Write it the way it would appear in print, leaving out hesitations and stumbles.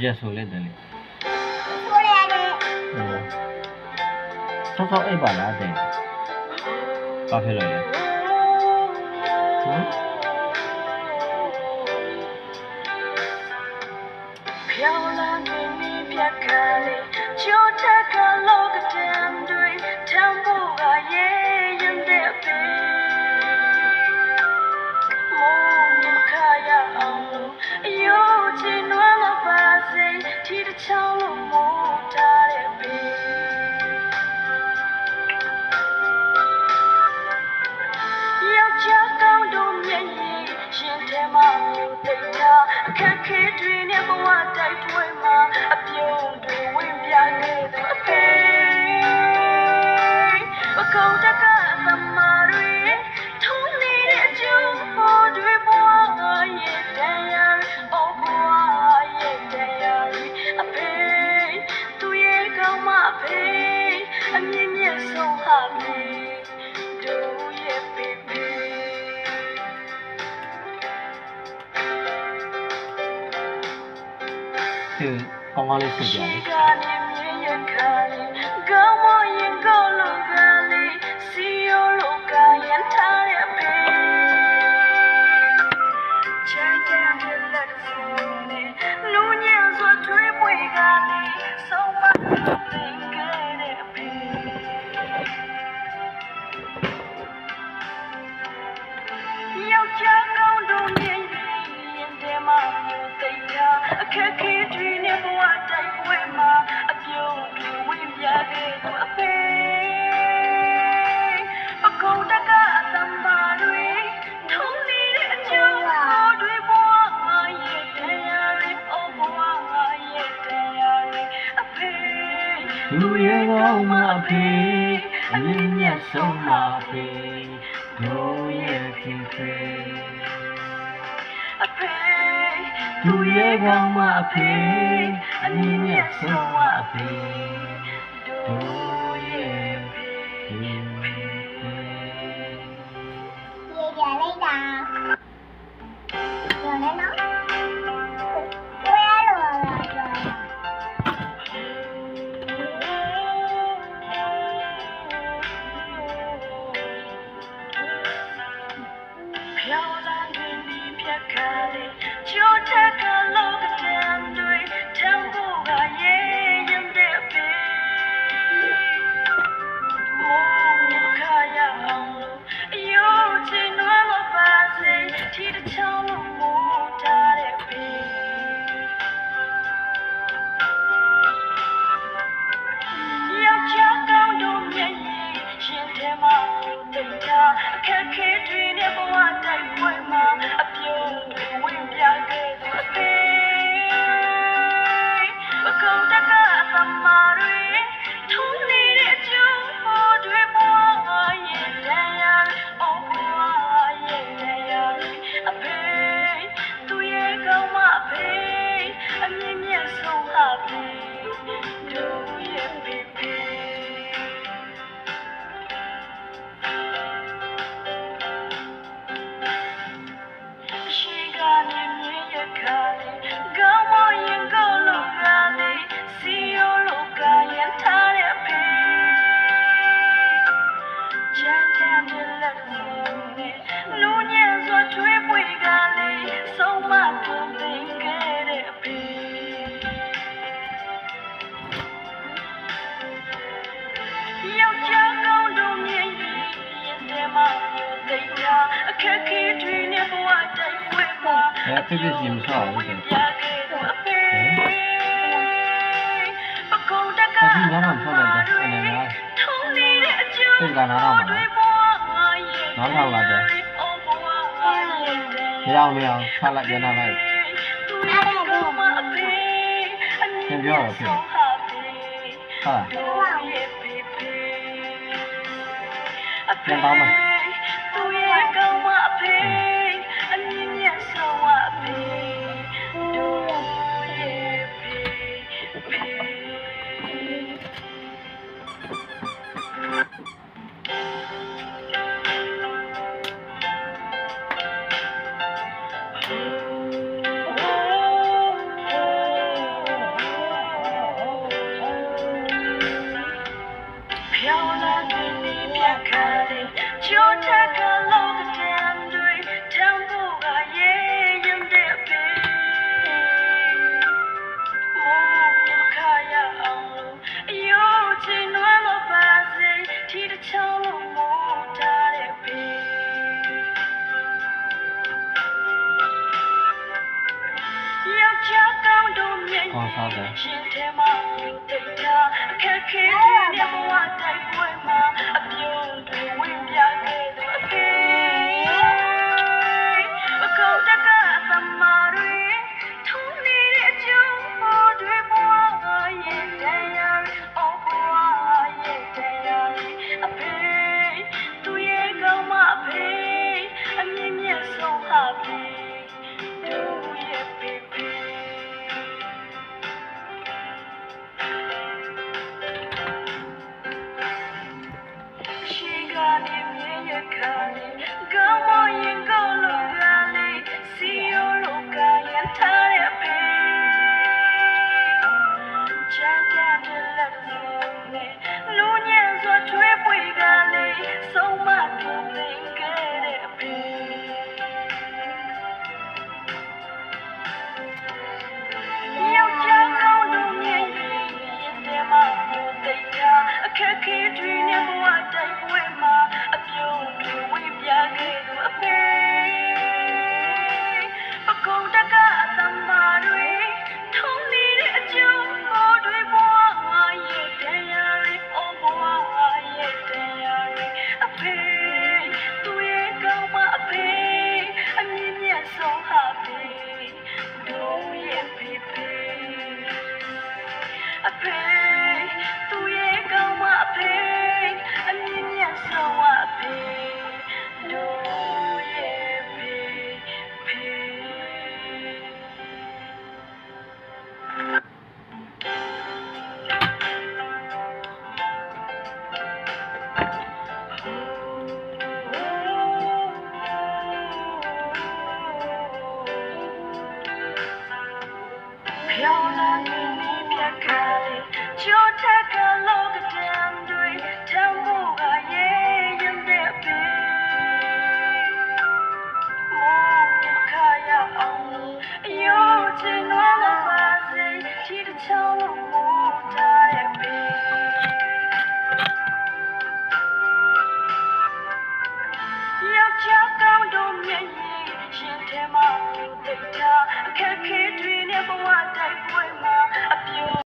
ကြဆိုလဲတယ်လေ ဆိုရတယ် ဆောက်အိပ်ပါလားတဲ့ဘာဖြစ်လို့လဲဟမ်飘蓝的你别看嘞，就这个老个点对，谈不个也人的背。梦你们看呀，有几暖了把谁提着长路木打的背。要加高度免疫，先天嘛有对他，看开对你不我带对嘛，不用对为别个的背。我口这个他妈的，同你的就不对不也这样，哦不也这样，背都也搞嘛背，你也送哈背。ဒီကောင်းကောင်းလေးစစ်ကြတယ်အခက်ခဲတွေနဲ့ဘဝတိုက်ပွဲမှာအပြုံးတွေဝင်ပြခဲ့သူအဖေအကုန်တကအသမ္မာတွေထုံးနေတဲ့အကျိုးတွေဘဝရဲ့တရားတွေအဘဝရဲ့တရားတွေအဖေသူရဲ့ကောင်းမအဖေအမြင့်မြတ်ဆုံးမအဖေတို့ရဲ့ခင်ဖေအဖေသူရဲ့ကောင်းမအဖေအမြင့်မြတ်ဆုံးမအဖေတို့ရဲ့ခင်ဖေရေကြလိုက်တာပြောနေနော်ဝဲလို့ပြော飘蓝的你别看嘞，就这个老个点对，谈不个也人的背。梦你们看呀，有几暖了把谁提着长路木打的背。要加高度免疫，先天嘛有对他，看开对你不我带回嘛，不用对为别个的背。我口这个他妈的，同你的就对不也这样，哦不也这样，背都也搞嘛背，你面送哈背，都也背背。ရှိကနေမြင်ရခါလေးကောင်းမရင်ကိုလောကလေးစီယောလောကရင်ထားတဲ့ဖေချမ်းချမ်းတဲ့လက်ဆုံးနဲ့လူညံစွာထွေးပွေကလေးဆုံးမကုန်သိခဲ့တဲ့ဖေယောက်ျားကောင်းတို့မြင်ရင်တဲ့မှာမျိုးသိတာအခက်ခဲတွေနဲ့ဘဝတိုက်ပွဲမှာ အဲပြည့်ပြည့်မဆောက်ဘူးတဲ့အခုနားတော့ဆောက်လိုက်တယ်အနေနဲ့သိကနားတော့မှာနားထောင်လာတယ်မရအောင်ထားလိုက်ပြန်ထားလိုက်သင်ပြောတော့ဖြစ်ဟုတ်ပြန်တော့မှာသူရဲ့ကောင်းမအဖေအမြင့်မြတ်ဆုံးအဖေတို့ရဲ့ဖေ ရ ရှင်ထဲမှာယူသိတာအခက်ခဲတွေနဲ့ဘဝတိုက်ပွဲမှာအပြုံးတွေဝင်ပြခဲ့သူအဖေမကောင်းတကအသမတွေထုံးနေတဲ့အကျိုးပေါ်တွေဘဝရဲ့တရားအော်ဘဝရဲ့တရားအဖေသူရဲ့ကောင်းမအဖေအမြင့်မြတ်ဆုံးဟာဖေတို့ရဲ့ဖေဖေရှိကနေမြင်ရခါနေ